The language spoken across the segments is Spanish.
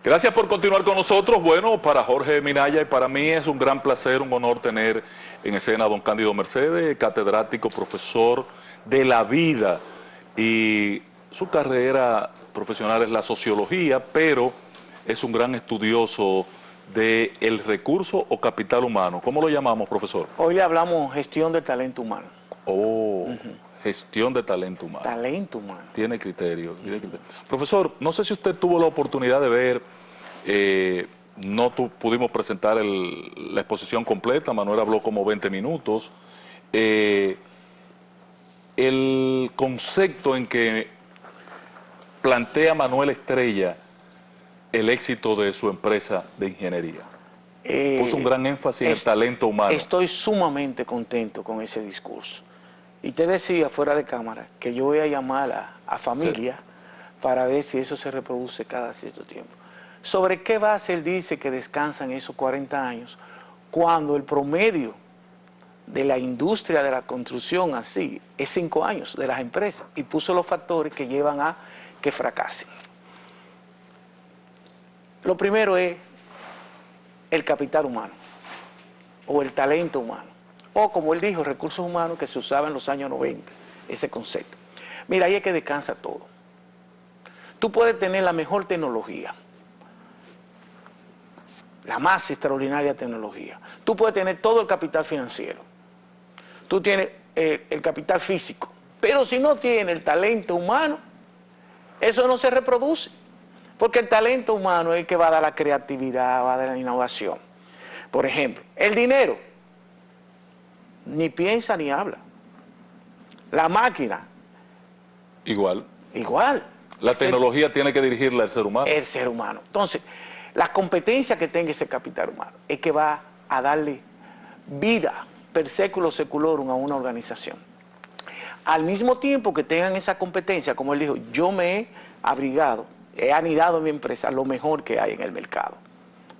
Gracias por continuar con nosotros. Bueno, para Jorge Minaya y para mí es un gran placer, un honor tener en escena a don Cándido Mercedes, catedrático, profesor de la vida, y su carrera profesional es la sociología, pero es un gran estudioso del recurso o capital humano. ¿Cómo lo llamamos, profesor? Hoy le hablamos gestión del talento humano. Gestión de talento humano. Talento humano. Tiene criterio, tiene criterio. Profesor, no sé si usted tuvo la oportunidad de ver, pudimos presentar la exposición completa, Manuel habló como 20 minutos, el concepto en que plantea Manuel Estrella el éxito de su empresa de ingeniería. Puso un gran énfasis en el talento humano. Estoy sumamente contento con ese discurso. Y te decía fuera de cámara que yo voy a llamar a familia para ver si eso se reproduce cada cierto tiempo. ¿Sobre qué base él dice que descansan esos 40 años cuando el promedio de la industria de la construcción así es 5 años de las empresas? Y puso los factores que llevan a que fracasen. Lo primero es el capital humano o el talento humano. O como él dijo, recursos humanos, que se usaba en los años 90, ese concepto. Mira, ahí es que descansa todo. Tú puedes tener la mejor tecnología, la más extraordinaria tecnología. Tú puedes tener todo el capital financiero. Tú tienes el capital físico. Pero si no tienes el talento humano, eso no se reproduce. Porque el talento humano es el que va a dar la creatividad, va a dar la innovación. Por ejemplo, el dinero ni piensa ni habla. La máquina. Igual. Igual. La tecnología tiene que dirigirla al ser humano. El ser humano. Entonces, la competencia que tenga ese capital humano es que va a darle vida, per século seculorum, a una organización. Al mismo tiempo que tengan esa competencia, como él dijo, yo me he abrigado, he anidado en mi empresa lo mejor que hay en el mercado.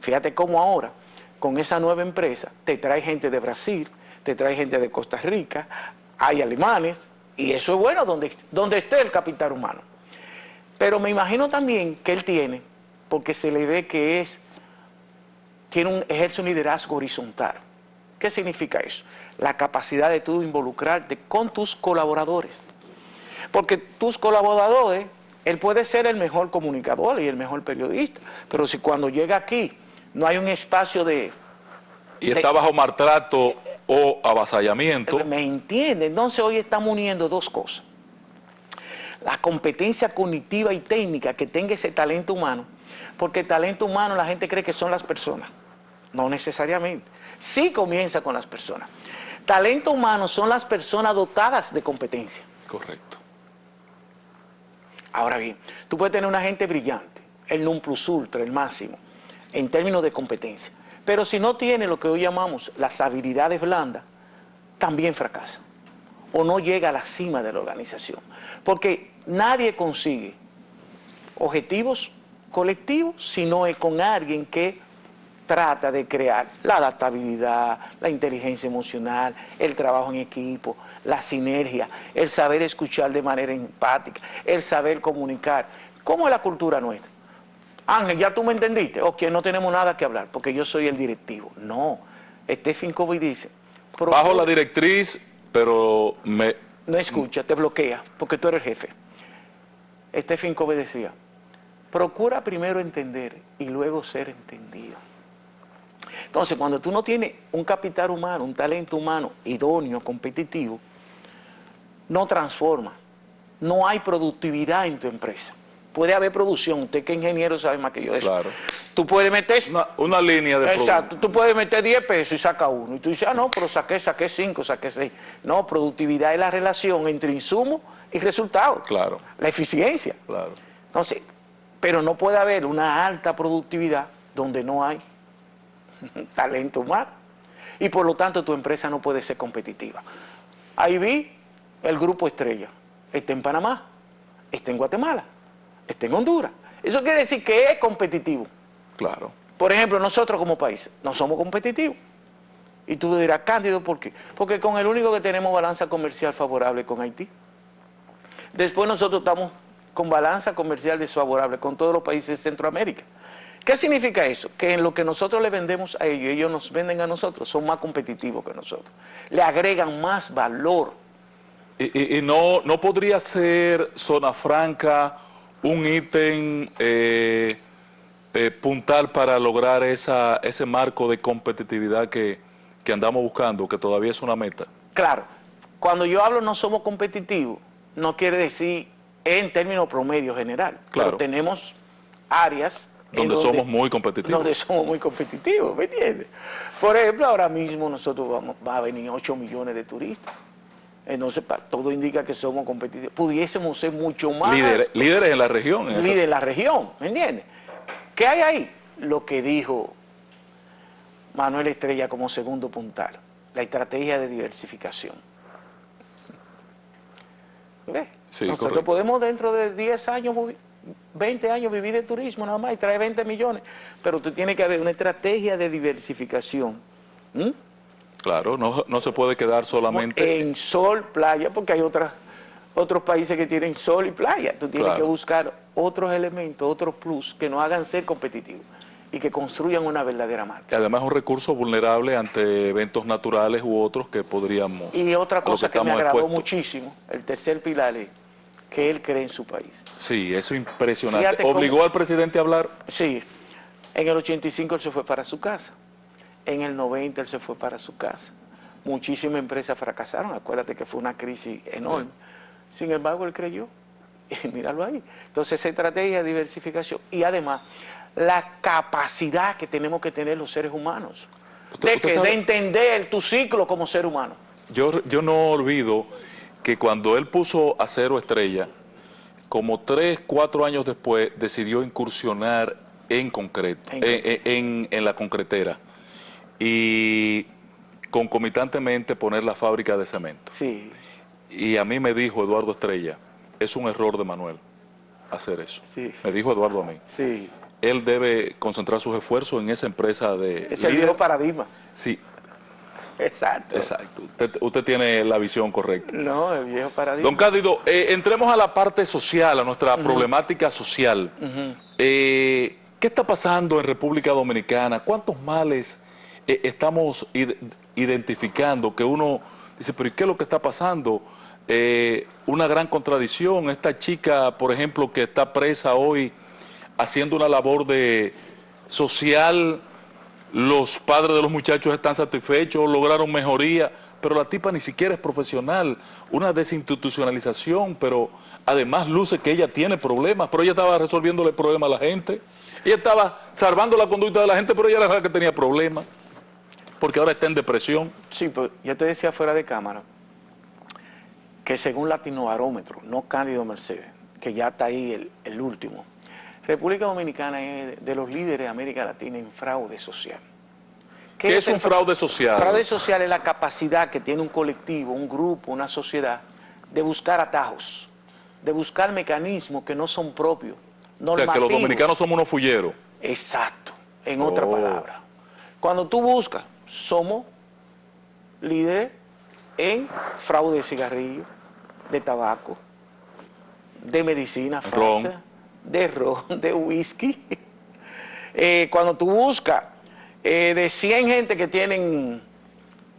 Fíjate cómo ahora, con esa nueva empresa, te trae gente de Brasil, te trae gente de Costa Rica, hay alemanes, y eso es bueno donde esté el capital humano. Pero me imagino también que él tiene, porque se le ve que ejerce un liderazgo horizontal. ¿Qué significa eso? La capacidad de tú involucrarte con tus colaboradores. Porque tus colaboradores, él puede ser el mejor comunicador y el mejor periodista, pero si cuando llega aquí no hay un espacio y está bajo maltrato o avasallamiento. ¿Me entiende? Entonces hoy estamos uniendo dos cosas. La competencia cognitiva y técnica que tenga ese talento humano, porque el talento humano la gente cree que son las personas. No necesariamente. Sí comienza con las personas. Talento humano son las personas dotadas de competencia. Correcto. Ahora bien, tú puedes tener una gente brillante, el non plus ultra, el máximo, en términos de competencia. Pero si no tiene lo que hoy llamamos las habilidades blandas, también fracasa. O no llega a la cima de la organización. Porque nadie consigue objetivos colectivos si no es con alguien que trata de crear la adaptabilidad, la inteligencia emocional, el trabajo en equipo, la sinergia, el saber escuchar de manera empática, el saber comunicar. ¿Cómo es la cultura nuestra? Ángel, ¿ya tú me entendiste? Ok, no tenemos nada que hablar, porque yo soy el directivo. No, Stephen Covey dice... Bajo la directriz, pero no escucha, te bloquea, porque tú eres el jefe. Stephen Covey decía, procura primero entender y luego ser entendido. Entonces, cuando tú no tienes un capital humano, un talento humano idóneo, competitivo, no transforma, no hay productividad en tu empresa. Puede haber producción, usted que es ingeniero sabe más que yo eso. Claro. Tú puedes meter... Una línea de producto. Exacto, tú puedes meter 10 pesos y saca uno. Y tú dices, no, pero saqué 5, saqué 6. No, productividad es la relación entre insumo y resultado. Claro. La eficiencia. Claro. Entonces, pero no puede haber una alta productividad donde no hay talento humano. Y por lo tanto tu empresa no puede ser competitiva. Ahí vi el grupo Estrella. Está en Panamá, está en Guatemala, está en Honduras. Eso quiere decir que es competitivo. Claro. Por ejemplo, nosotros como país no somos competitivos. Y tú dirás, Cándido, ¿por qué? Porque con el único que tenemos balanza comercial favorable con Haití. Después nosotros estamos con balanza comercial desfavorable con todos los países de Centroamérica. ¿Qué significa eso? Que en lo que nosotros le vendemos a ellos, ellos nos venden a nosotros, son más competitivos que nosotros. Le agregan más valor. Y no podría ser Zona Franca un ítem puntal para lograr ese marco de competitividad que andamos buscando, que todavía es una meta. Claro, cuando yo hablo no somos competitivos, no quiere decir en términos promedio general. Claro. Pero tenemos áreas donde somos muy competitivos. Donde somos muy competitivos, ¿me entiendes? Por ejemplo, ahora mismo nosotros va a venir 8 millones de turistas. Entonces, todo indica que somos competitivos. Pudiésemos ser mucho más... Líderes en la región. Líderes en la región, ¿me entiendes? ¿Qué hay ahí? Lo que dijo Manuel Estrella como segundo puntal, la estrategia de diversificación. ¿Ves? Sí, nosotros correcto. podemos dentro de 10 años, 20 años vivir de turismo nada más y traer 20 millones, pero tú tienes que haber una estrategia de diversificación. ¿Mm? Claro, no se puede quedar solamente... En sol, playa, porque hay otros países que tienen sol y playa. Tú tienes que buscar otros elementos, otros plus que nos hagan ser competitivos y que construyan una verdadera marca. Y además es un recurso vulnerable ante eventos naturales u otros que podríamos... Y otra cosa que me agradó muchísimo, el tercer pilar es que él cree en su país. Sí, eso es impresionante. Fíjate ¿Obligó al presidente a hablar? Sí, en el 85 él se fue para su casa, en el 90 él se fue para su casa. Muchísimas empresas fracasaron, acuérdate que fue una crisis enorme. Sí. Sin embargo, él creyó, y míralo ahí. Entonces, esa estrategia de diversificación y además la capacidad que tenemos que tener los seres humanos de entender tu ciclo como ser humano. Yo no olvido que cuando él puso Acero Estrella, como 3, 4 años después, decidió incursionar en concreto, en la concretera, y concomitantemente poner la fábrica de cemento. Sí. Y a mí me dijo Eduardo Estrella, es un error de Manuel hacer eso. Sí. Me dijo Eduardo a mí. Sí. Él debe concentrar sus esfuerzos en esa empresa de... Es el viejo paradigma. Sí. Exacto. Exacto. Usted tiene la visión correcta. No, el viejo paradigma. Don Cándido, entremos a la parte social, a nuestra problemática social. ¿Qué está pasando en República Dominicana? ¿Cuántos males estamos identificando? Que uno dice, pero ¿y qué es lo que está pasando? Una gran contradicción. Esta chica, por ejemplo, que está presa hoy haciendo una labor social, los padres de los muchachos están satisfechos, lograron mejoría, pero la tipa ni siquiera es profesional, una desinstitucionalización, pero además luce que ella tiene problemas, pero ella estaba resolviéndole problemas a la gente, ella estaba salvando la conducta de la gente, pero ella era la que tenía problemas, porque ahora está en depresión. Sí, pero yo te decía fuera de cámara que según Latinobarómetro, no Cándido Mercedes, que ya está ahí el último, República Dominicana es de los líderes de América Latina en fraude social. ¿Qué es un fraude social? Fraude social es la capacidad que tiene un colectivo, un grupo, una sociedad, de buscar atajos, de buscar mecanismos que no son propios, normativos. O sea, que los dominicanos somos unos fulleros. Exacto, en otra palabra. Cuando tú buscas, somos líderes en fraude de cigarrillos, de tabaco, de medicina falsa, de ron, de whisky. Cuando tú buscas de 100 gente que tienen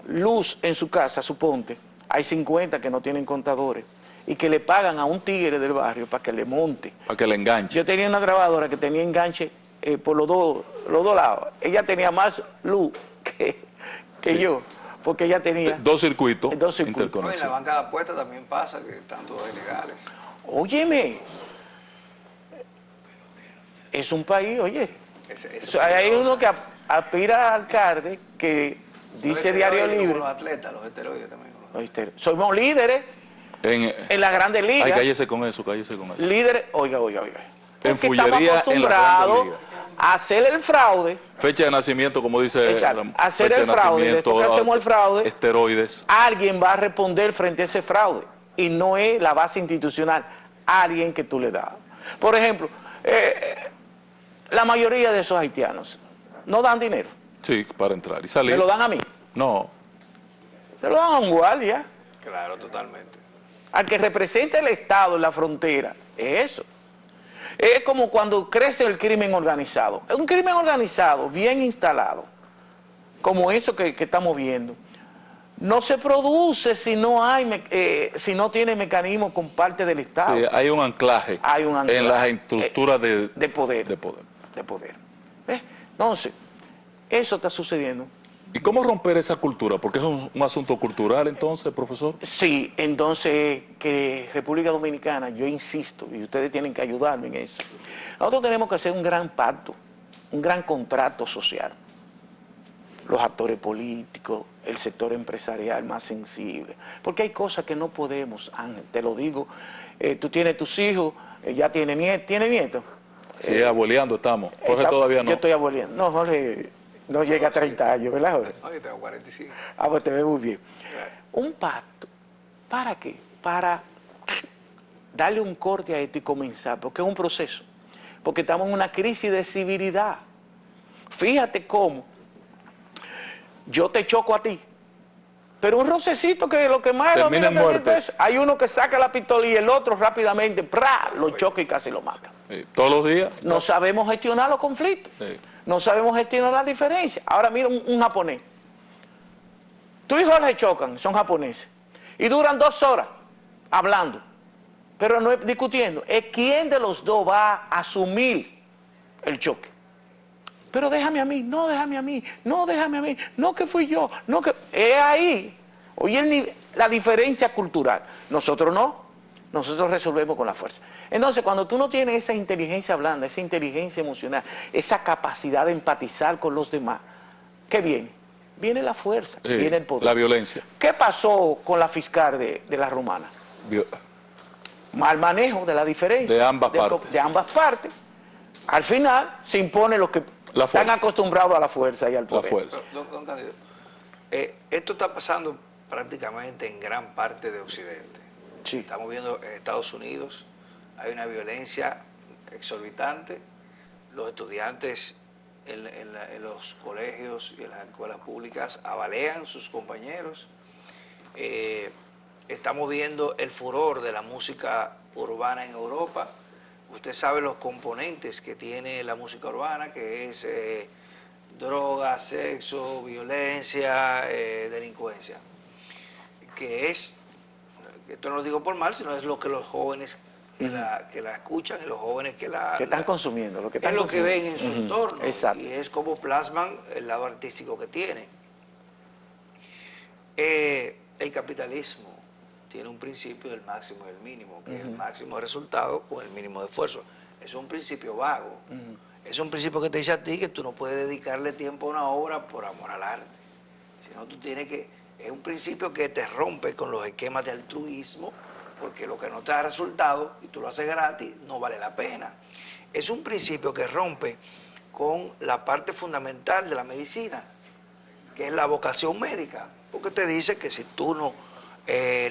luz en su casa, suponte, hay 50 que no tienen contadores y que le pagan a un tigre del barrio para que le monte. Para que le enganche. Yo tenía una grabadora que tenía enganche por los dos lados. Ella tenía más luz que yo, porque ella tenía... Dos circuitos interconexos. No, en la banca de apuestas también pasa que están todos ilegales. Óyeme, es un país, oye, hay uno que aspira a alcalde que dice Diario Libre. Los atletas, los esteroides también. Somos líderes en las grandes ligas. Ay, cállese con eso. Líderes, oiga. En Porque fullería, estamos acostumbrados a hacer el fraude. Fecha de nacimiento, como dice. Exacto, hacer el fraude. Después que hacemos el fraude, esteroides. Alguien va a responder frente a ese fraude. Y no es la base institucional, alguien que tú le das. Por ejemplo, la mayoría de esos haitianos no dan dinero. Sí, para entrar y salir. ¿Me lo dan a mí? No. Se lo dan a un guardia. Claro, totalmente. Al que representa el Estado en la frontera, es eso. Es como cuando crece el crimen organizado. Es un crimen organizado, bien instalado, como eso que estamos viendo. No se produce si no si no tiene mecanismo con parte del Estado. Sí, hay un anclaje, Hay un anclaje, en las estructuras de poder. de poder. De poder. ¿Ves? Entonces, eso está sucediendo. ¿Y cómo romper esa cultura? Porque es un asunto cultural entonces, profesor. Sí, entonces que República Dominicana, yo insisto, y ustedes tienen que ayudarme en eso. Nosotros tenemos que hacer un gran pacto, un gran contrato social. Los actores políticos, el sector empresarial más sensible. Porque hay cosas que no podemos, Ángel, te lo digo. Tú tienes tus hijos, ya tiene nietos. Sí, abueleando estamos. Jorge todavía no. Yo estoy abueleando. No, Jorge no llega a 30 años, ¿verdad, Jorge? No, yo tengo 45. Ah, pues te ve muy bien. Un pacto, ¿para qué? Para darle un corte a esto y comenzar, porque es un proceso. Porque estamos en una crisis de civilidad. Fíjate cómo yo te choco a ti, pero un rocecito que lo que más termina en muerte. Hay uno que saca la pistola y el otro rápidamente ¡prá! Lo choca y casi lo mata. Sí, todos los días. No sabemos gestionar los conflictos, Sí. no sabemos gestionar las diferencias. Ahora mira un japonés. Tú y Jorge chocan, son japoneses, y duran 2 horas hablando, pero no es discutiendo, es quién de los dos va a asumir el choque. Pero déjame a mí, no déjame a mí, no déjame a mí, no que fui yo, no que... Es ahí, oye la diferencia cultural. Nosotros no, nosotros resolvemos con la fuerza. Entonces, cuando tú no tienes esa inteligencia blanda, esa inteligencia emocional, esa capacidad de empatizar con los demás, ¿qué viene? Viene la fuerza, Sí, viene el poder. la violencia. ¿Qué pasó con la fiscal de la romana? Mal manejo de la diferencia. De ambas partes. De ambas partes. Al final se impone lo que están acostumbrados a la fuerza y al poder. La fuerza. Don Cándido, esto está pasando prácticamente en gran parte de Occidente. Sí. Estamos viendo en Estados Unidos, hay una violencia exorbitante. Los estudiantes en los colegios y en las escuelas públicas abalean a sus compañeros. Estamos viendo el furor de la música urbana en Europa. Usted sabe los componentes que tiene la música urbana, que es droga, sexo, violencia, delincuencia. Que es, esto no lo digo por mal, sino es lo que los jóvenes que la escuchan y los jóvenes que están consumiendo, lo que están es lo consumiendo. que ven en su entorno. Exacto. Y es como plasman el lado artístico que tiene. El capitalismo tiene un principio del máximo y del mínimo, que es el máximo de resultado con el mínimo de esfuerzo. Es un principio vago. Es un principio que te dice a ti que tú no puedes dedicarle tiempo a una obra por amor al arte. Sino tú tienes que... Es un principio que te rompe con los esquemas de altruismo, porque lo que no te da resultado y tú lo haces gratis, no vale la pena. Es un principio que rompe con la parte fundamental de la medicina, que es la vocación médica, porque te dice que si tú no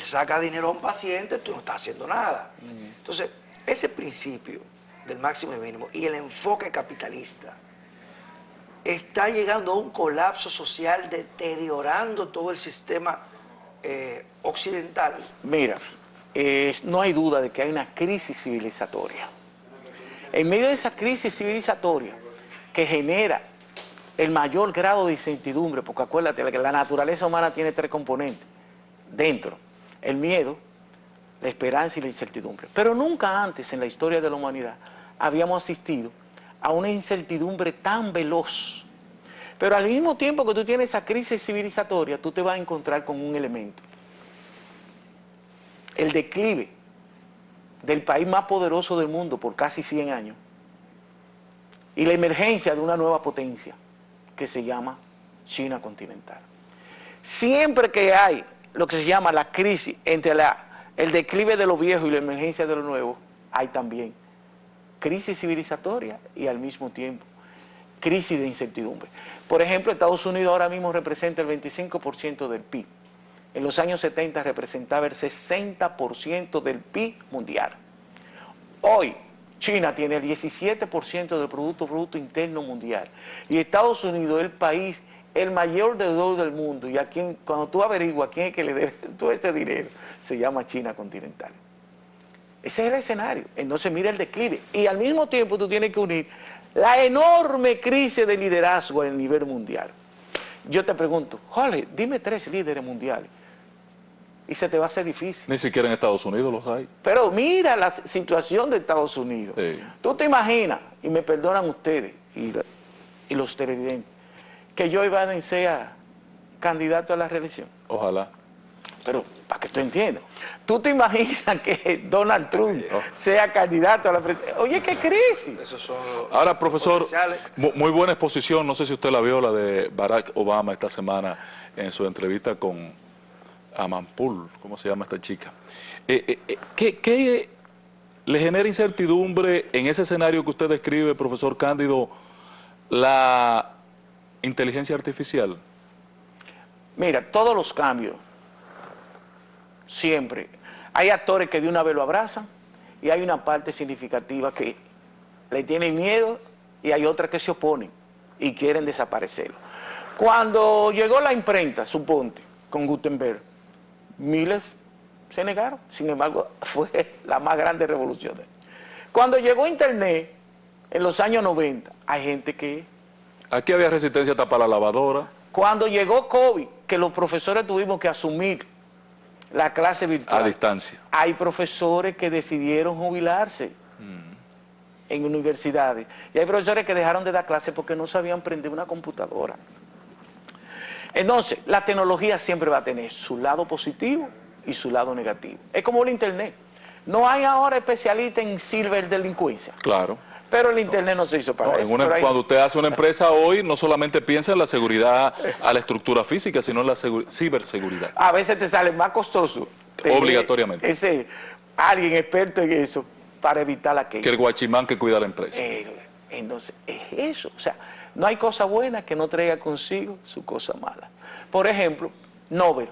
sacas dinero a un paciente, tú no estás haciendo nada. Entonces, ese principio del máximo y mínimo y el enfoque capitalista está llegando a un colapso social, deteriorando todo el sistema occidental. Mira, no hay duda de que hay una crisis civilizatoria. En medio de esa crisis civilizatoria que genera el mayor grado de incertidumbre, porque acuérdate que la naturaleza humana tiene 3 componentes dentro: el miedo, la esperanza y la incertidumbre. Pero nunca antes en la historia de la humanidad habíamos asistido a una incertidumbre tan veloz. Pero al mismo tiempo que tú tienes esa crisis civilizatoria, tú te vas a encontrar con un elemento: el declive del país más poderoso del mundo por casi 100 años y la emergencia de una nueva potencia que se llama China continental. Siempre que hay lo que se llama la crisis entre el declive de lo viejo y la emergencia de lo nuevo, hay también crisis civilizatoria y al mismo tiempo crisis de incertidumbre. Por ejemplo, Estados Unidos ahora mismo representa el 25% del PIB. En los años 70 representaba el 60% del PIB mundial. Hoy, China tiene el 17% del Producto Bruto Interno Mundial. Y Estados Unidos es el país, el mayor deudor del mundo. Y a quien, cuando tú averiguas a quién es que le debe todo este dinero, se llama China continental. Ese es el escenario. Entonces mira el declive. Y al mismo tiempo tú tienes que unir la enorme crisis de liderazgo a nivel mundial. Yo te pregunto, Jorge, dime 3 líderes mundiales. Y se te va a hacer difícil. Ni siquiera en Estados Unidos los hay. Pero mira la situación de Estados Unidos. Sí. Tú te imaginas, y me perdonan ustedes y los televidentes, que Joe Biden sea candidato a la reelección. Ojalá. Pero, para que tú entiendas, ¿tú te imaginas que Donald Trump sea candidato a la presidencia? Oye, qué crisis. Esos son Ahora, profesor, potenciales. muy buena exposición. No sé si usted la vio, la de Barack Obama esta semana en su entrevista con Amanpour, ¿cómo se llama esta chica? ¿Qué le genera incertidumbre en ese escenario que usted describe, profesor Cándido, la inteligencia artificial? Mira, todos los cambios, siempre. Hay actores que de una vez lo abrazan y hay una parte significativa que le tienen miedo y hay otras que se oponen y quieren desaparecerlo. Cuando llegó la imprenta, suponte, con Gutenberg, miles se negaron. Sin embargo, fue la más grande revolución. Cuando llegó Internet, en los años 90, hay gente que... Aquí había resistencia hasta para la lavadora. Cuando llegó COVID, que los profesores tuvimos que asumir la clase virtual. A distancia. Hay profesores que decidieron jubilarse en universidades. Y hay profesores que dejaron de dar clase porque no sabían prender una computadora. Entonces, la tecnología siempre va a tener su lado positivo y su lado negativo. Es como el Internet. No hay ahora especialistas en ciberdelincuencia. Claro. Pero el Internet no se hizo para eso. Cuando usted hace una empresa hoy, no solamente piensa en la seguridad a la estructura física, sino en la ciberseguridad. A veces te sale más costoso. Obligatoriamente. Alguien experto en eso para evitar aquello. Que el guachimán que cuida la empresa. Entonces, es eso. O sea, no hay cosa buena que no traiga consigo su cosa mala. Por ejemplo, Nobel.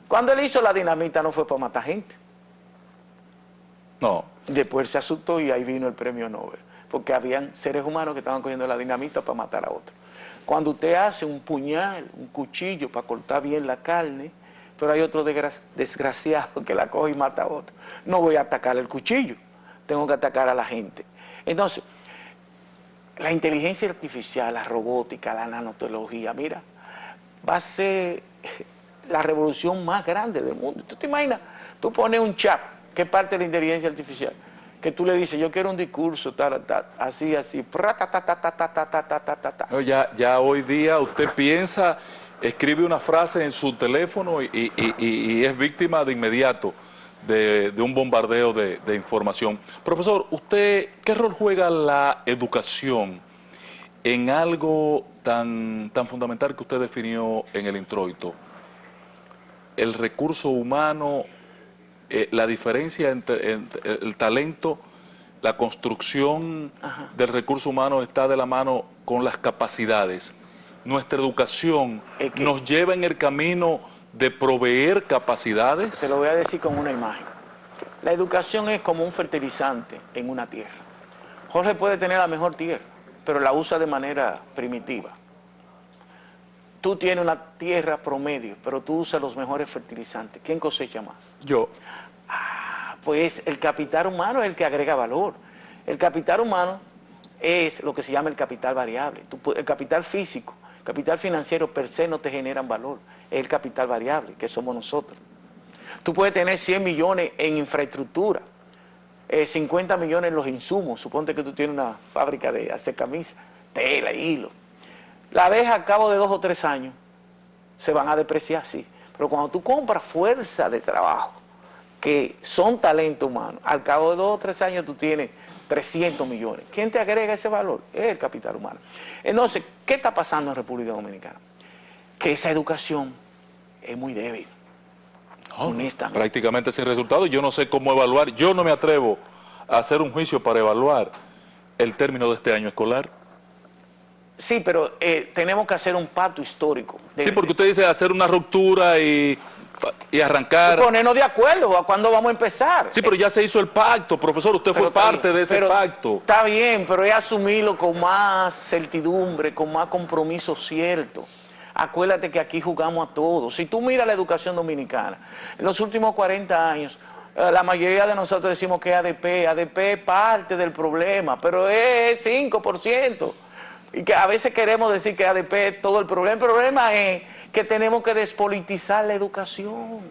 Cuando él hizo la dinamita no fue para matar gente. No. Después se asustó y ahí vino el premio Nobel. Porque habían seres humanos que estaban cogiendo la dinamita para matar a otros. Cuando usted hace un puñal, un cuchillo para cortar bien la carne, pero hay otro desgraciado que la coge y mata a otro. No voy a atacar el cuchillo, tengo que atacar a la gente. Entonces, la inteligencia artificial, la robótica, la nanotecnología, mira, va a ser la revolución más grande del mundo. ¿Tú te imaginas? Tú pones un chat, que es parte de la inteligencia artificial, que tú le dices, yo quiero un discurso, así, Ya hoy día usted piensa, escribe una frase en su teléfono y es víctima de inmediato de un bombardeo de información. Profesor, ¿usted qué rol juega la educación en algo tan fundamental que usted definió en el introito? El recurso humano, la diferencia entre el talento, la construcción del recurso humano está de la mano con las capacidades. Nuestra educación nos lleva en el camino de proveer capacidades. Te lo voy a decir con una imagen. La educación es como un fertilizante en una tierra. Jorge puede tener la mejor tierra, pero la usa de manera primitiva. Tú tienes una tierra promedio, pero tú usas los mejores fertilizantes. ¿Quién cosecha más? Yo. Pues el capital humano es el que agrega valor. El capital humano es lo que se llama el capital variable. El capital físico, el capital financiero per se no te generan valor. Es el capital variable, que somos nosotros. Tú puedes tener 100 millones en infraestructura, 50 millones en los insumos. Suponte que tú tienes una fábrica de hacer camisas, tela, hilo. La abeja al cabo de 2 o 3 años se van a depreciar, sí. Pero cuando tú compras fuerza de trabajo, que son talento humano, al cabo de 2 o 3 años tú tienes 300 millones. ¿Quién te agrega ese valor? Es el capital humano. Entonces, ¿qué está pasando en República Dominicana? Que esa educación es muy débil. Honestamente. Prácticamente sin resultado. Yo no sé cómo evaluar. Yo no me atrevo a hacer un juicio para evaluar el término de este año escolar. Sí, pero tenemos que hacer un pacto histórico. Sí, porque usted dice hacer una ruptura y arrancar. Ponernos de acuerdo a cuándo vamos a empezar. Sí, pero ya se hizo el pacto, profesor, usted fue parte de ese pacto. Está bien, pero es asumirlo con más certidumbre, con más compromiso cierto. Acuérdate que aquí jugamos a todos. Si tú miras la educación dominicana, en los últimos 40 años La mayoría de nosotros decimos que ADP. ADP es parte del problema, pero es 5%. Y que a veces queremos decir que ADP es todo el problema. El problema es que tenemos que despolitizar la educación.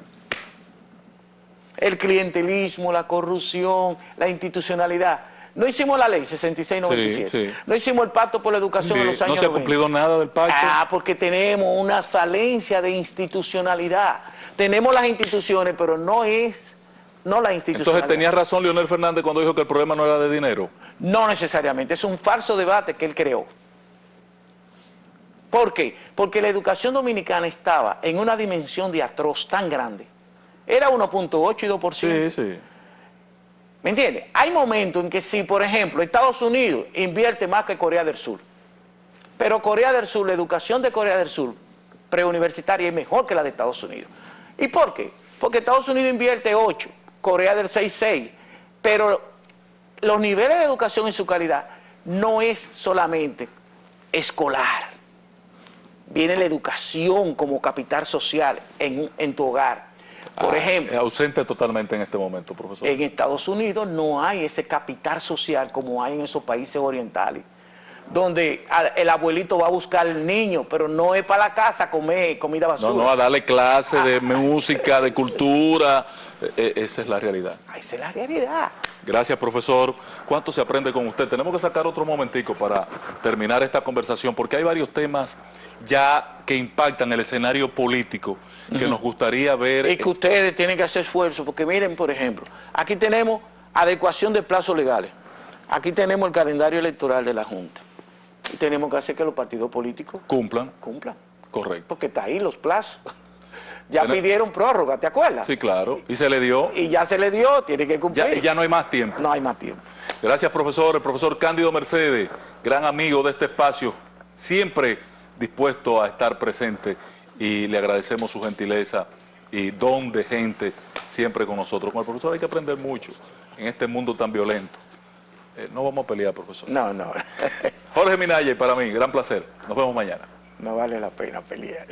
El clientelismo, la corrupción, la institucionalidad. No hicimos la ley 6697. Sí, sí. No hicimos el pacto por la educación Sí, en los años no se ha 90. cumplido nada del pacto. Porque tenemos una falencia de institucionalidad. Tenemos las instituciones, pero no la institucionalidad. Entonces tenía razón Leonel Fernández cuando dijo que el problema no era de dinero. No necesariamente, es un falso debate que él creó. ¿Por qué? Porque la educación dominicana estaba en una dimensión de atroz tan grande. Era 1.8 y 2%. Sí, sí. ¿Me entiendes? Hay momentos en que si, por ejemplo, Estados Unidos invierte más que Corea del Sur, pero Corea del Sur, la educación de Corea del Sur preuniversitaria es mejor que la de Estados Unidos. ¿Y por qué? Porque Estados Unidos invierte 8, Corea del 6, pero los niveles de educación y su calidad no es solamente escolar. Viene la educación como capital social en tu hogar. Por ejemplo, es ausente totalmente en este momento, profesor. en Estados Unidos no hay ese capital social como hay en esos países orientales, donde el abuelito va a buscar al niño, pero no es para la casa a comer comida basura. No, a darle clases de música, de cultura. Esa es la realidad. Esa es la realidad. Gracias, profesor. ¿Cuánto se aprende con usted? Tenemos que sacar otro momentico para terminar esta conversación, porque hay varios temas ya que impactan el escenario político que nos gustaría ver. Y que ustedes tienen que hacer esfuerzo, porque miren, por ejemplo, aquí tenemos adecuación de plazos legales. Aquí tenemos el calendario electoral de la Junta. Y tenemos que hacer que los partidos políticos Cumplan. Correcto. Porque está ahí los plazos. Ya pidieron prórroga, ¿te acuerdas? Sí, claro. Y se le dio. Y ya se le dio, tiene que cumplir. Ya no hay más tiempo. No hay más tiempo. Gracias, profesor. El profesor Cándido Mercedes, gran amigo de este espacio, siempre dispuesto a estar presente, y le agradecemos su gentileza y don de gente siempre con nosotros. Con el profesor hay que aprender mucho en este mundo tan violento. No vamos a pelear, profesor. No. Jorge Minaya, y para mí, gran placer. Nos vemos mañana. No vale la pena pelear.